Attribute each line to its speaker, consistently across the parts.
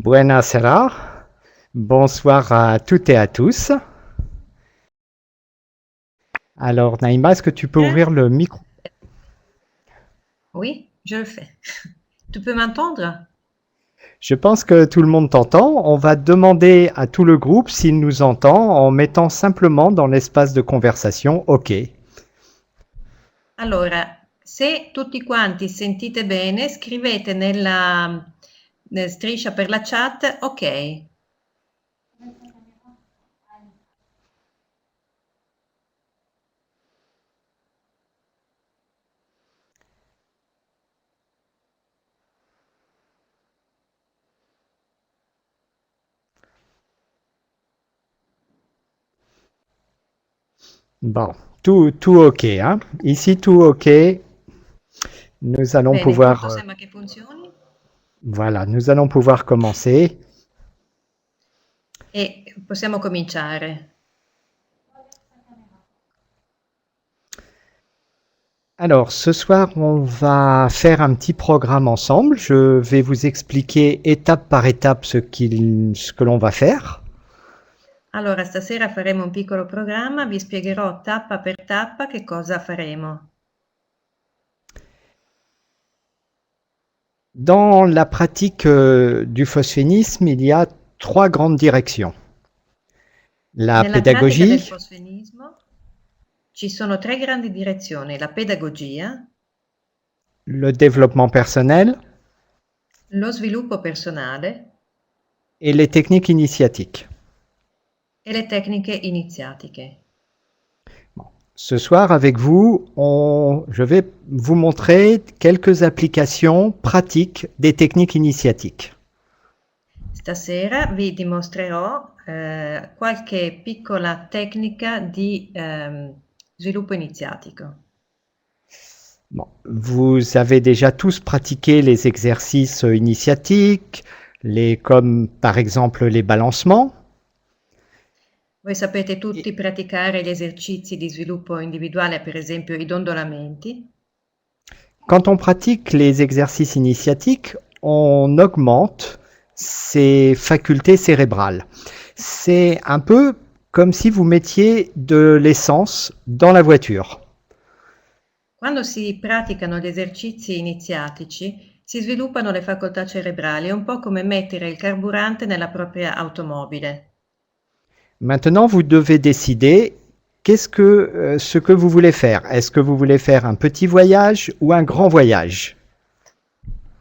Speaker 1: Buonasera, bonsoir à toutes et à tous. Alors Naïma, est-ce que tu peux ouvrir le micro?
Speaker 2: Oui, je le fais. Tu peux m'entendre?
Speaker 1: Je pense que tout le monde t'entend. On va demander à tout le groupe s'il nous entend en mettant simplement dans l'espace de conversation OK.
Speaker 2: Allora, se tutti quanti sentite bene, scrivete nella striscia per la chat ok.
Speaker 1: Bon, tout OK, hein? Ici, tout OK. Nous allons
Speaker 2: Bene,
Speaker 1: pouvoir,
Speaker 2: tutto sembra che funzioni
Speaker 1: voilà, nous allons pouvoir commencer.
Speaker 2: e possiamo cominciare.
Speaker 1: Alors, ce soir, on va faire un petit programme ensemble. Je vais vous expliquer étape par étape ce que l'on va faire.
Speaker 2: Allora, stasera faremo un piccolo programma, vi spiegherò tappa per tappa che cosa faremo.
Speaker 1: Dans la pratique du phosphénisme, il y a trois grandes directions. La
Speaker 2: Nella pratica del
Speaker 1: pédagogie,
Speaker 2: fosfenismo ci sono tre grandi direzioni: la pedagogia,
Speaker 1: le développement personnel
Speaker 2: lo sviluppo personale
Speaker 1: et les techniques initiatiques.
Speaker 2: e le tecniche iniziatiche.
Speaker 1: Ce soir, avec vous, je vais vous montrer quelques applications pratiques des techniques initiatiques.
Speaker 2: Stasera vi dimostrerò qualche piccola tecnica di sviluppo iniziatico.
Speaker 1: Bon, vous avez déjà tous pratiqué les exercices initiatiques, comme par exemple les balancements.
Speaker 2: Voi sapete tutti praticare gli esercizi di sviluppo individuale, per esempio i dondolamenti.
Speaker 1: Quand on pratique les exercices initiatiques, on augmente ses facultés cérébrales. C'est un peu comme si vous mettiez de l'essence dans la voiture.
Speaker 2: Quando si praticano gli esercizi iniziatici si sviluppano le facoltà cerebrali, è un po' come mettere il carburante nella propria automobile.
Speaker 1: Maintenant, vous devez décider ce que vous voulez faire. Est-ce que vous voulez faire un petit voyage ou un grand voyage?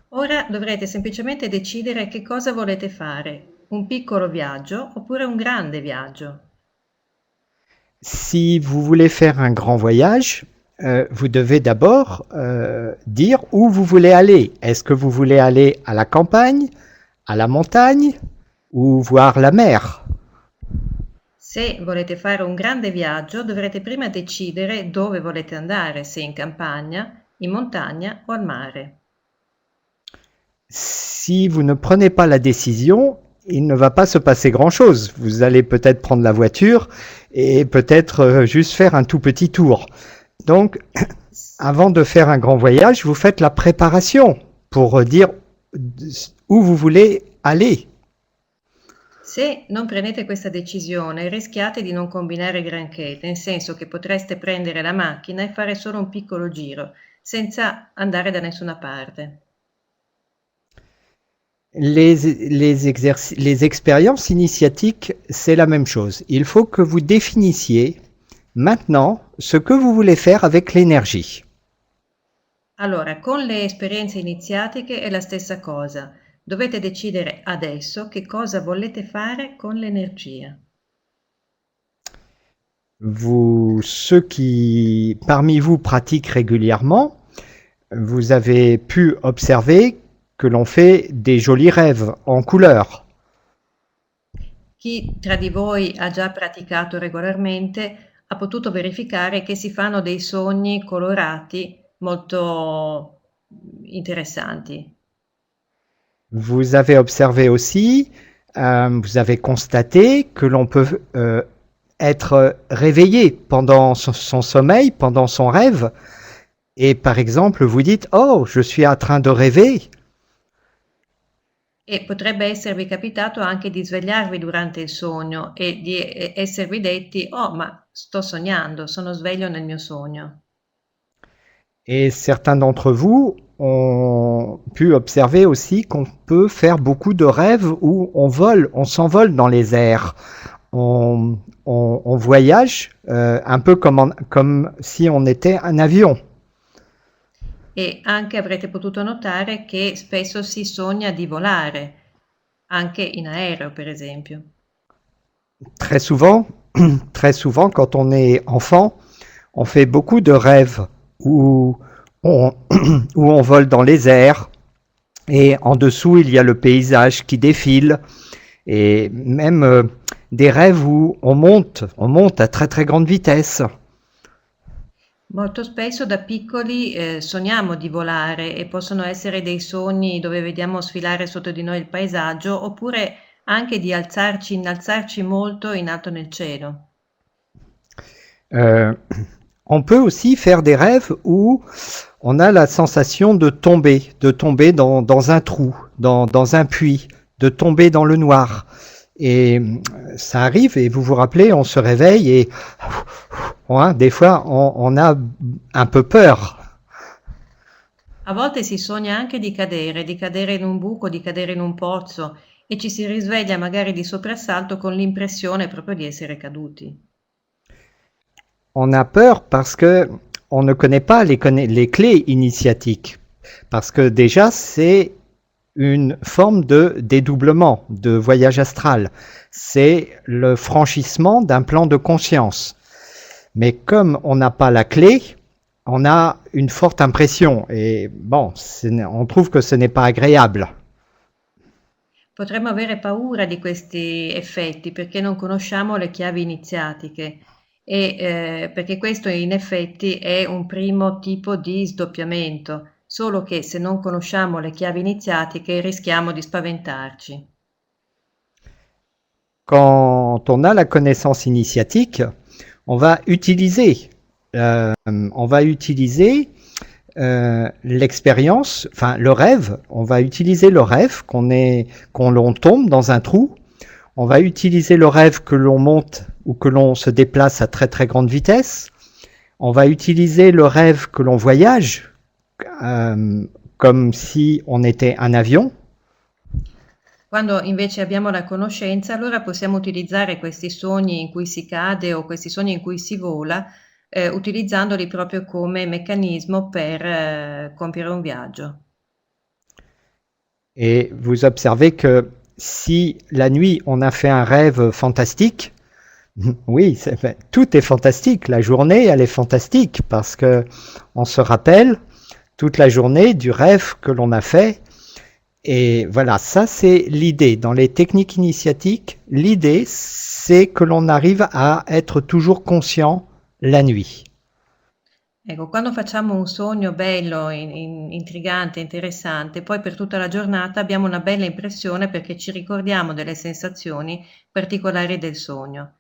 Speaker 2: Ora dovrete semplicemente decidere che cosa volete fare, un piccolo viaggio oppure un grande viaggio.
Speaker 1: Si vous voulez faire un grand voyage, vous devez d'abord dire où vous voulez aller. Est-ce que vous voulez aller à la campagne, à la montagne ou voir la mer?
Speaker 2: Se volete fare un grande viaggio dovrete prima decidere dove volete andare, se in campagna, in montagna o al mare.
Speaker 1: Si vous ne prenez pas la décision, il ne va pas se passer grand-chose. Vous allez peut-être prendre la voiture et peut-être juste faire un tout petit tour. Donc, avant de faire un grand voyage, vous faites la préparation pour dire où vous voulez aller.
Speaker 2: Se non prendete questa decisione rischiate di non combinare granché, nel senso che potreste prendere la macchina e fare solo un piccolo giro, senza andare da nessuna parte.
Speaker 1: Les expériences initiatiques, c'est la même chose. Il faut que vous définissiez maintenant ce que vous voulez faire avec l'énergie.
Speaker 2: Allora, con le esperienze iniziatiche è la stessa cosa. Dovete decidere adesso che cosa volete fare con l'energia.
Speaker 1: Ceux qui parmi vous pratiquent régulièrement, vous avez pu observer que l'on fait des jolis rêves en couleur.
Speaker 2: Chi tra di voi ha già praticato regolarmente ha potuto verificare che si fanno dei sogni colorati molto interessanti.
Speaker 1: Vous avez observé aussi, vous avez constaté que l'on peut être réveillé pendant son sommeil, pendant son rêve, et par exemple vous dites « Oh, je suis en train de rêver ».
Speaker 2: E potrebbe esservi capitato anche di svegliarvi durante il sogno e di esservi detti: "Oh, ma sto sognando, sono sveglio nel mio sogno".
Speaker 1: Et certains d'entre vous ont pu observer aussi qu'on peut faire beaucoup de rêves où on vole, on s'envole dans les airs. On voyage un peu comme si on était un avion.
Speaker 2: E anche avrete potuto notare che spesso si sogna di volare, anche in aereo, per esempio.
Speaker 1: Très souvent, très souvent, quand on est enfant, on fait beaucoup de rêves où on, où on vole dans les airs et en dessous il y a le paysage qui défile et même des rêves où on monte à très très grande vitesse.
Speaker 2: Molto spesso da piccoli sogniamo di volare e possono essere dei sogni dove vediamo sfilare sotto di noi il paesaggio oppure anche di innalzarci molto in alto nel cielo.
Speaker 1: Euh, on peut aussi faire des rêves où on a la sensation de tomber dans un trou, dans un puits, de tomber dans le noir. Et ça arrive, et vous vous rappelez, on se réveille et des fois on a un peu peur.
Speaker 2: A volte si sogna anche di cadere in un buco, di cadere in un pozzo e ci si risveglia magari di soprassalto con l'impressione proprio di essere caduti.
Speaker 1: On a peur parce que on ne connaît pas les clés initiatiques. Parce que déjà, c'est une forme de dédoublement, de voyage astral. C'est le franchissement d'un plan de conscience. Mais comme on n'a pas la clé, on a une forte impression. Et bon, on trouve que ce n'est pas agréable.
Speaker 2: Potremmo avere paura di questi effetti perché non conosciamo le chiavi iniziatiche e perché questo in effetti è un primo tipo di sdoppiamento, solo che se non conosciamo le chiavi iniziatiche rischiamo di spaventarci.
Speaker 1: Quand on a la connaissance initiatique, on va utiliser, on va utiliser l'expérience, enfin le rêve, on va utiliser le rêve qu'on l'on tombe dans un trou, on va utiliser le rêve que l'on monte ou que l'on se déplace à très très grande vitesse, on va utiliser le rêve que l'on voyage, comme si on était un avion.
Speaker 2: Quando invece abbiamo la conoscenza, allora possiamo utilizzare questi sogni in cui si cade o questi sogni in cui si vola, utilizzandoli proprio come meccanismo per compiere un viaggio.
Speaker 1: Et vous observez que si la nuit on a fait un rêve fantastique, oui, tout est fantastique. La journée, elle est fantastique parce que on se rappelle toute la journée du rêve que l'on a fait. Et voilà, ça c'est l'idée. Dans les techniques initiatiques, l'idée c'est que l'on arrive à être toujours conscient la nuit.
Speaker 2: Ecco, quando facciamo un sogno bello, intrigante, interessante, poi per tutta la giornata abbiamo una bella impressione perché ci ricordiamo delle sensazioni particolari del sogno.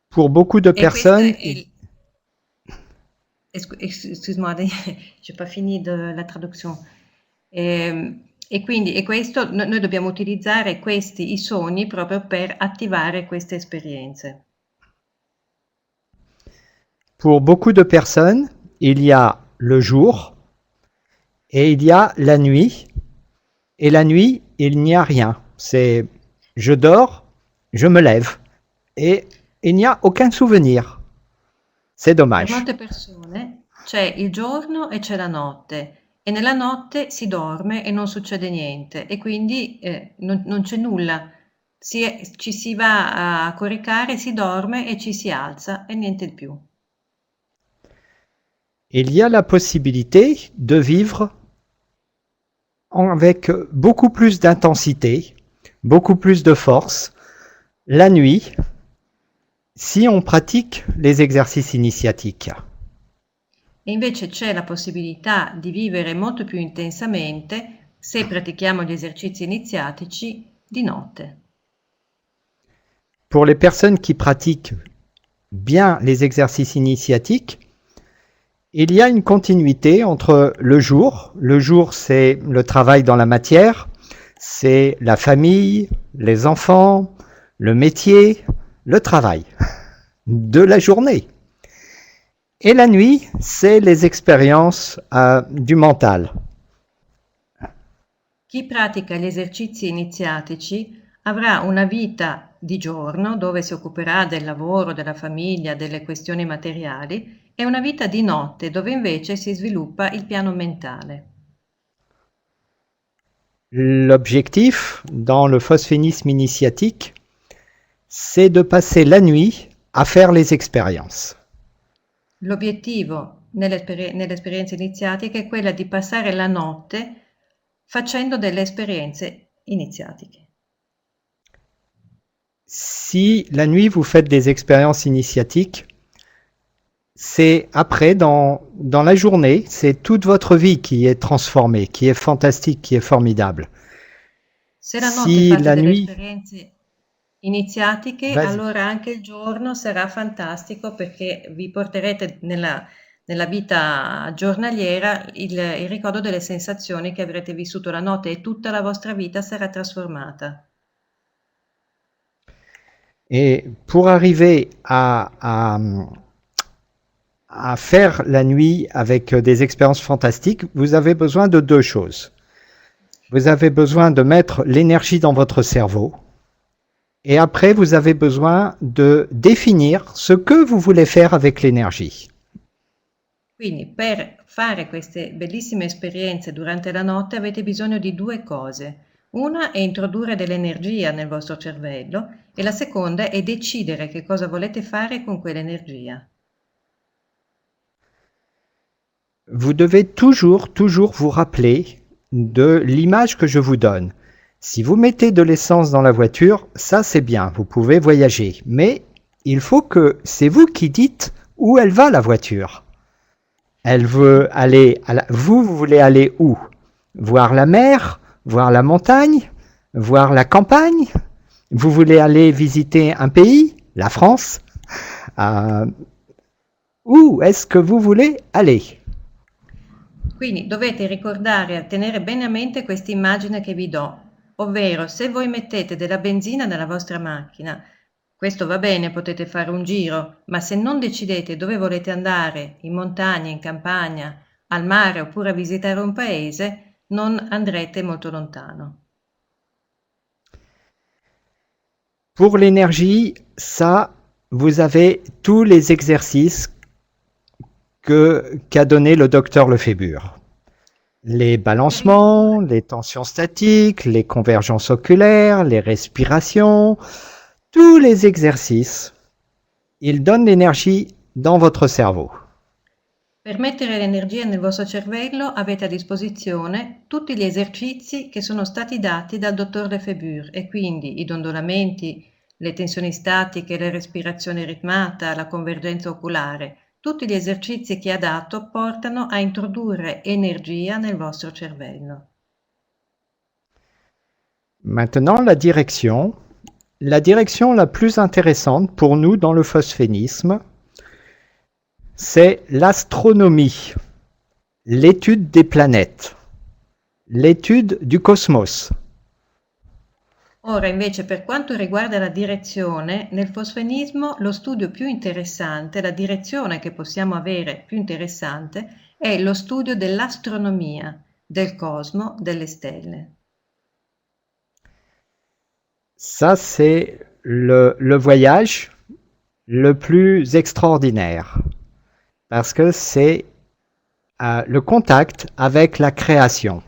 Speaker 1: Pour beaucoup de personnes,
Speaker 2: excuse-moi, j'ai pas fini la traduzione. E questo noi dobbiamo utilizzare i sogni proprio per attivare queste esperienze.
Speaker 1: Pour beaucoup de personnes, il y a le jour et il y a la nuit. Et la nuit, il n'y a rien. C'est je dors, je me lève et il n'y a aucun souvenir. C'est dommage.
Speaker 2: Per molte persone c'è il giorno e c'è la notte e nella notte si dorme e non succede niente e quindi non c'è nulla. Ci si va a coricare, si dorme e ci si alza e niente di più.
Speaker 1: Il y a la possibilité de vivre avec beaucoup plus d'intensité, beaucoup plus de force, la nuit, si on pratique les exercices initiatiques.
Speaker 2: E invece c'è la possibilità di vivere molto più intensamente se pratichiamo gli esercizi iniziatici di notte.
Speaker 1: Pour les personnes qui pratiquent bien les exercices initiatiques, il y a une continuité entre le jour. Le jour, c'est le travail dans la matière, c'est la famille, les enfants, le métier, le travail de la journée. Et la nuit, c'est les expériences du mental.
Speaker 2: Chi pratica gli esercizi iniziatici avrà una vita di giorno dove si occuperà del lavoro, della famiglia, delle questioni materiali e una vita di notte dove invece si sviluppa il piano mentale.
Speaker 1: L'objectif dans le phosphénisme initiatique, c'est de passer la nuit à faire les expériences.
Speaker 2: L'obiettivo nelle esperienze iniziatiche è quella di passare la notte facendo delle esperienze iniziatiche.
Speaker 1: Si la nuit vous faites des expériences initiatiques, c'est après, dans la journée, c'est toute votre vie qui est transformée, qui est fantastique, qui est formidable.
Speaker 2: Se la notte
Speaker 1: Si
Speaker 2: fate
Speaker 1: la
Speaker 2: delle
Speaker 1: nuit,
Speaker 2: esperienze iniziatiche,
Speaker 1: vas-y.
Speaker 2: allora anche il giorno sarà fantastico perché vi porterete nella vita giornaliera il ricordo delle sensazioni che avrete vissuto la notte e tutta la vostra vita sarà trasformata.
Speaker 1: Et pour arriver à faire la nuit avec des expériences fantastiques, vous avez besoin de deux choses. Vous avez besoin de mettre l'énergie dans votre cerveau. Et après, vous avez besoin de définir ce que vous voulez faire avec l'énergie.
Speaker 2: Quindi per fare queste bellissime esperienze durante la notte avete bisogno di due cose. Una è introdurre dell'energia nel vostro cervello e la seconda è decidere che cosa volete fare con quell'energia.
Speaker 1: Vous devez toujours vous rappeler de l'image que je vous donne. Si vous mettez de l'essence dans la voiture, ça c'est bien, vous pouvez voyager. Mais il faut que c'est vous qui dites où elle va la voiture. Elle veut aller vous voulez aller où? Voir la mer? Voir la montagne? Voir la campagne? Vous voulez aller visiter un pays? La France? Où est-ce que vous voulez aller?
Speaker 2: Quindi dovete ricordare e tenere bene a mente questa immagine che vi do, ovvero se voi mettete della benzina nella vostra macchina, questo va bene, potete fare un giro, ma se non decidete dove volete andare, in montagna, in campagna, al mare oppure a visitare un paese, non andrete molto lontano.
Speaker 1: Pour l'énergie, ça, vous avez tous les exercices qu'a donné le docteur Lefébure. Les balancements, les tensions statiques, les convergences oculaires, les respirations, tous les exercices, ils donnent l'énergie dans votre cerveau.
Speaker 2: Per mettere l'energia nel vostro cervello avete a disposizione tutti gli esercizi che sono stati dati dal dottor Lefébure e quindi i dondolamenti, le tensioni statiche, la respirazione ritmata, la convergenza oculare. Tutti gli esercizi che ha dato portano a introdurre energia nel vostro cervello.
Speaker 1: Maintenant, la direction la plus intéressante pour nous dans le phosphénisme, c'est l'astronomie, l'étude des planètes, l'étude du cosmos.
Speaker 2: Ora invece per quanto riguarda la direzione, nel fosfenismo lo studio più interessante, la direzione che possiamo avere più interessante, è lo studio dell'astronomia, del cosmo, delle stelle.
Speaker 1: Ça, c'est le voyage le plus extraordinaire, parce que c'est le contact avec la création.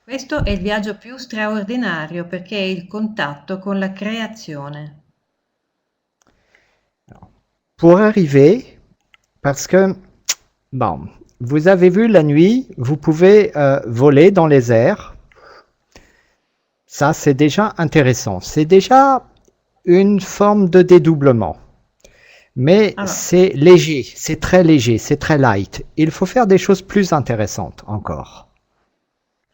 Speaker 2: Questo è il viaggio più straordinario perché è il contatto con la creazione.
Speaker 1: Pour arriver, parce que, bon, vous avez vu la nuit, vous pouvez voler dans les airs. Ça, c'est déjà intéressant. C'est déjà une forme de dédoublement. Mais c'est léger, c'est très léger, c'est très light. Il faut faire des choses plus intéressantes encore.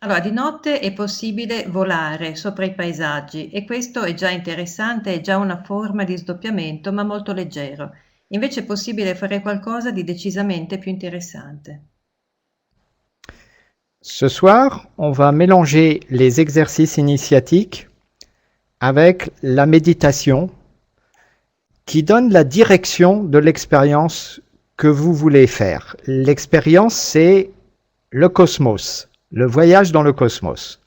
Speaker 2: Allora, di notte è possibile volare sopra i paesaggi e questo è già interessante, è già una forma di sdoppiamento, ma molto leggero. Invece è possibile fare qualcosa di decisamente più interessante.
Speaker 1: Ce soir, on va mélanger les exercices initiatiques avec la méditation qui donne la direction de l'expérience que vous voulez faire. L'expérience, c'est le cosmos, le voyage dans le cosmos.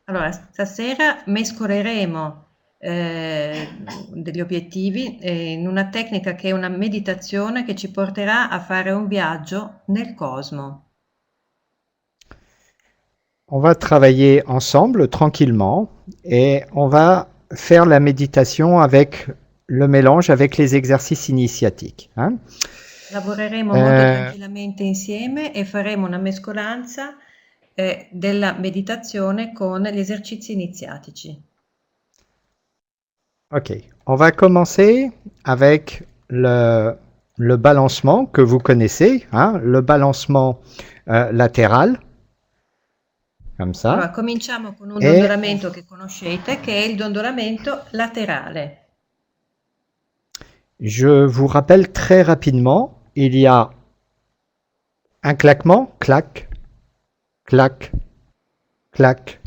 Speaker 2: Allora, stasera mescoleremo degli obiettivi in una tecnica che è una meditazione che ci porterà a fare un viaggio nel cosmo.
Speaker 1: On va travailler ensemble tranquillement et on va faire la méditation avec le mélange avec les exercices initiatiques. Hein.
Speaker 2: Lavoreremo molto tranquillamente insieme e faremo una mescolanza della meditazione con gli esercizi iniziatici.
Speaker 1: Ok, on va commencer avec le balancement que vous connaissez, hein, le balancement latéral, comme ça.
Speaker 2: Allora, cominciamo con un dondolamento che conoscete, che è il dondolamento laterale.
Speaker 1: Je vous rappelle très rapidement, il y a un claquement, clac, clac, clac,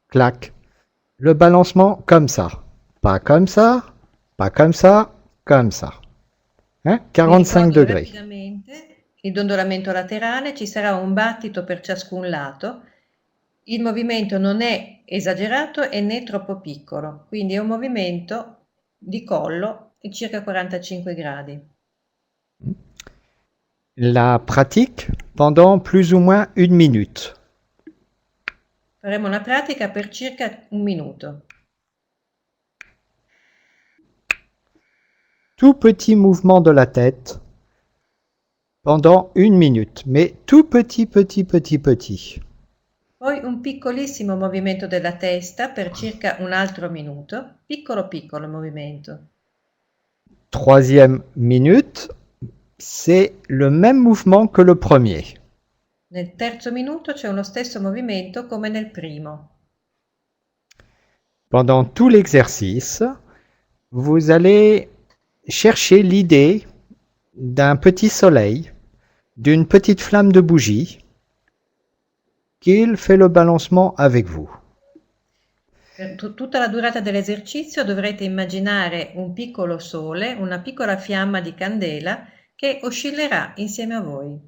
Speaker 1: clac. Le balancement comme ça. Pas comme ça, pas comme ça, comme ça. Hein? 45 degrés.
Speaker 2: Rapidamente il dondolamento laterale, ci sarà un battito per ciascun lato. Il movimento non è esagerato e né troppo piccolo, quindi è un movimento di collo di circa 45 gradi.
Speaker 1: La pratique pendant plus ou moins 1 minute.
Speaker 2: Faremo una pratica per circa 1 minuto.
Speaker 1: Tout petit mouvement de la tête pendant 1 minute, mais tout petit, petit, petit, petit.
Speaker 2: Poi un piccolissimo movimento della testa per circa un altro minuto, piccolo piccolo movimento.
Speaker 1: Troisième minute, c'est le même mouvement que le premier.
Speaker 2: Nel terzo minuto c'è lo stesso movimento come nel primo.
Speaker 1: Pendant tout l'exercice, vous allez chercher l'idée d'un petit soleil, d'une petite flamme de bougie, qu'il fait le balancement avec vous.
Speaker 2: Per tutta la durata dell'esercizio dovrete immaginare un piccolo sole, una piccola fiamma di candela che oscillerà insieme a voi.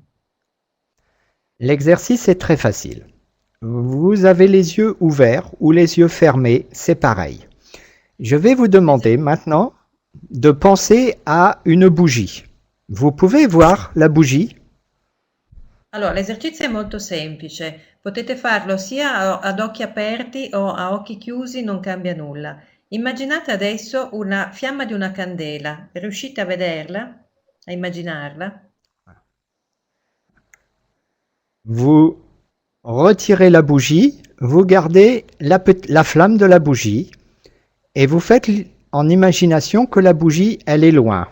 Speaker 1: L'exercice est très facile. Vous avez les yeux ouverts ou les yeux fermés, c'est pareil. Je vais vous demander maintenant de penser à une bougie. Vous pouvez voir la bougie?
Speaker 2: Allora, l'esercizio è molto semplice. Potete farlo sia ad occhi aperti o a occhi chiusi, non cambia nulla. Immaginate adesso una fiamma di una candela. Riuscite a vederla? A immaginarla?
Speaker 1: Vous retirez la bougie, vous gardez la flamme de la bougie et vous faites en imagination que la bougie, elle est loin.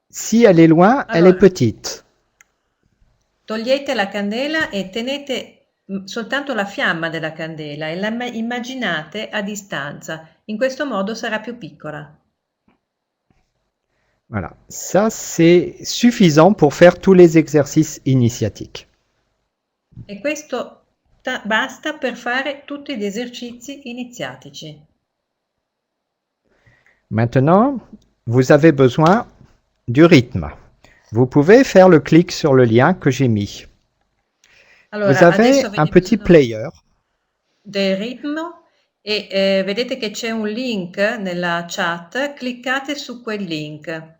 Speaker 1: Si elle est loin, elle est petite.
Speaker 2: Togliete la candela e tenete soltanto la fiamma della candela e la immaginate a distanza. In questo modo sarà più piccola.
Speaker 1: Voilà, ça c'est suffisant pour faire tous les exercices initiatiques.
Speaker 2: E questo basta per fare tutti gli esercizi iniziatici.
Speaker 1: Maintenant, vous avez besoin du rythme. Vous pouvez faire le clic sur le lien que j'ai mis.
Speaker 2: Allora,
Speaker 1: vous avez un petit player.
Speaker 2: Del ritmo e vedete che c'è un link nella chat, cliccate su quel link.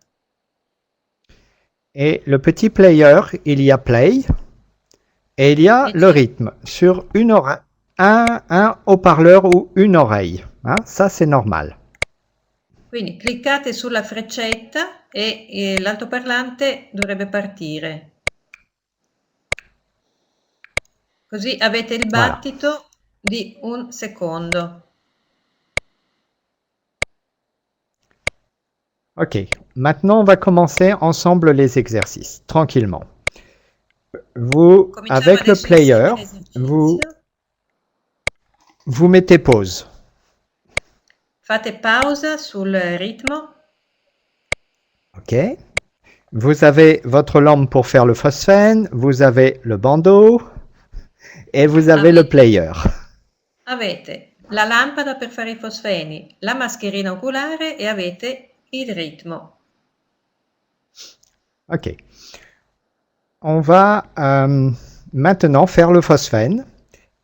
Speaker 1: Et le petit player, il y a play et il y a le rythme sur une oreille, un haut-parleur ou une oreille. Hein, ça, c'est normal.
Speaker 2: Quindi cliccate sulla freccetta e l'altoparlante dovrebbe partire. Così avete il battito di 1 secondo.
Speaker 1: Ok, maintenant on va commencer ensemble les exercices, tranquillement. Vous, avec le player, vous mettez pause.
Speaker 2: Fate pausa sul ritmo.
Speaker 1: Ok. Vous avez votre lampe pour faire le phosphène, vous avez le bandeau et vous avez le
Speaker 2: Avete,
Speaker 1: player.
Speaker 2: avete la lampada per fare i fosfeni, la mascherina oculare e avete il ritmo.
Speaker 1: Ok. On va maintenant faire le phosphène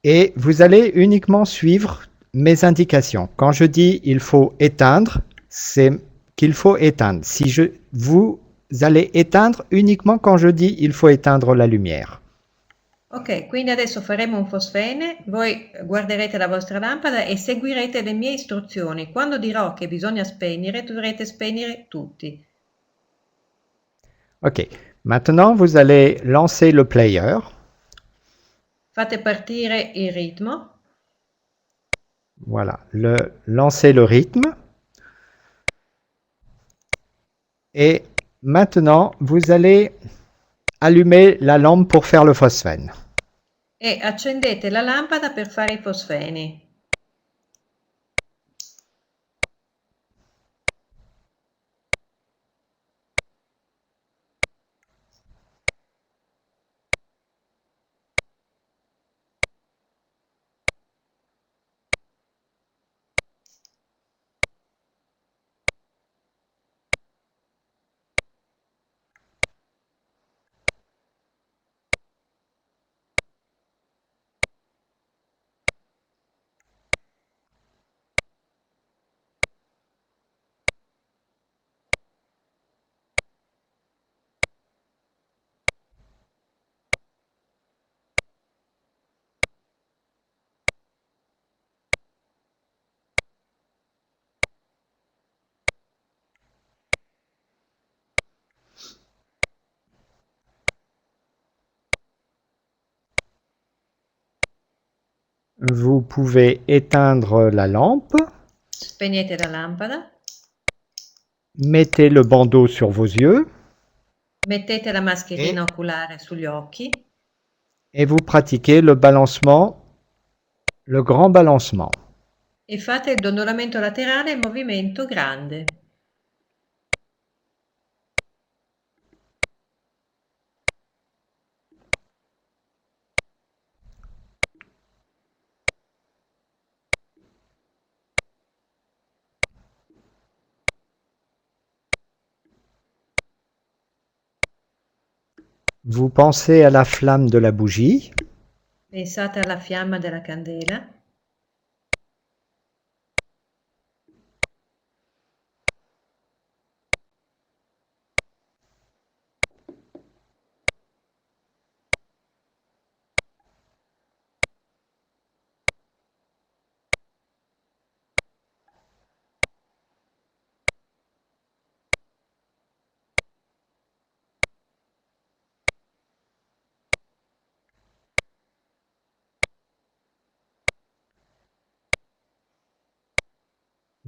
Speaker 1: et vous allez uniquement suivre mes indications. Quand je dis il faut éteindre, c'est qu'il faut éteindre. Vous allez éteindre uniquement quand je dis il faut éteindre la lumière.
Speaker 2: Ok, quindi adesso faremo un fosfene, voi guarderete la vostra lampada e seguirete le mie istruzioni. Quando dirò che bisogna spegnere, dovrete spegnere tutti.
Speaker 1: Ok. Maintenant, vous allez lancer le player.
Speaker 2: Fate partire il ritmo.
Speaker 1: Voilà. Lancer le rythme. Et maintenant, vous allez allumer la lampe pour faire le phosphène.
Speaker 2: E accendete la lampada per fare i fosfeni.
Speaker 1: Vous pouvez éteindre la lampe.
Speaker 2: Spegnete la lampada.
Speaker 1: Mettez le bandeau sur vos yeux
Speaker 2: Mettete la mascherina
Speaker 1: et,
Speaker 2: oculare sugli occhi
Speaker 1: et vous pratiquez le balancement, le grand balancement.
Speaker 2: e fate il dondolamento laterale in movimento grande.
Speaker 1: Vous pensez à la flamme de la bougie.
Speaker 2: Pensate alla fiamma della candela.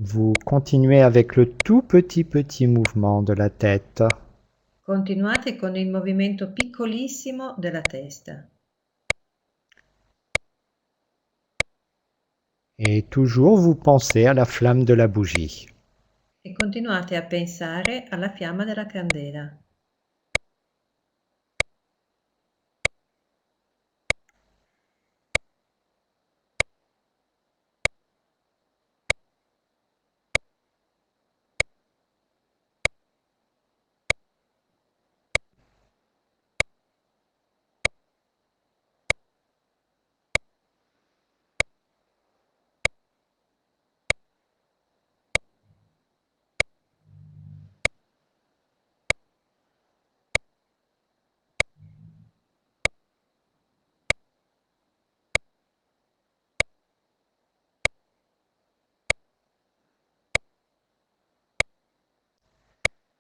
Speaker 1: Vous continuez avec le tout petit mouvement de la tête.
Speaker 2: Continuate con il movimento piccolissimo della testa.
Speaker 1: Et toujours vous pensez à la flamme de la bougie.
Speaker 2: E continuate a pensare alla fiamma della candela.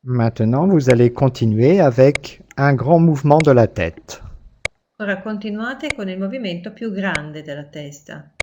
Speaker 1: Maintenant, vous allez continuer avec un grand mouvement de la tête.
Speaker 2: Ora continuate con il movimento più grande della testa.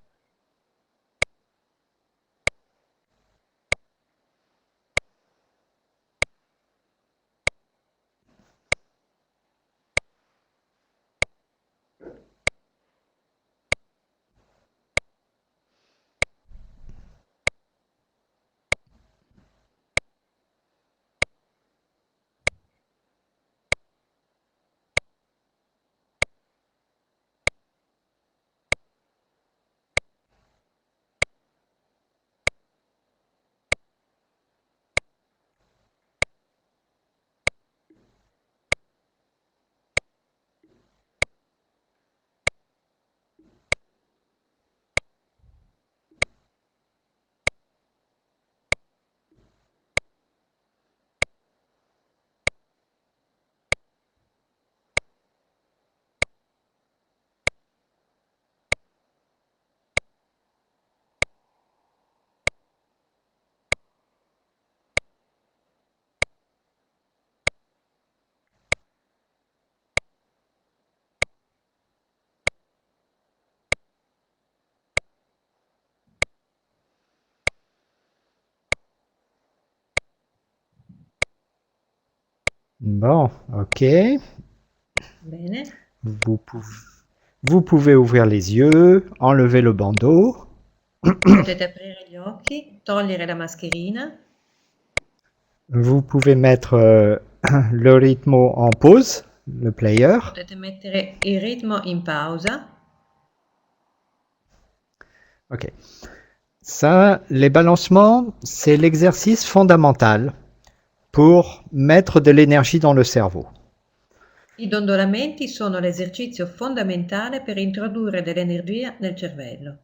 Speaker 1: Bon, ok.
Speaker 2: Bene.
Speaker 1: Vous pouvez ouvrir les yeux, enlever le bandeau.
Speaker 2: Potete aprire gli occhi, togliere la mascherina,
Speaker 1: Vous pouvez mettre le rythme en pause, le player.
Speaker 2: potete mettere il ritmo in pausa.
Speaker 1: Ok. Ça, les balancements, c'est l'exercice fondamental pour mettre de l'énergie dans le cerveau.
Speaker 2: I dondolamenti sono l'esercizio fondamentale per introdurre dell'energia nel cervello.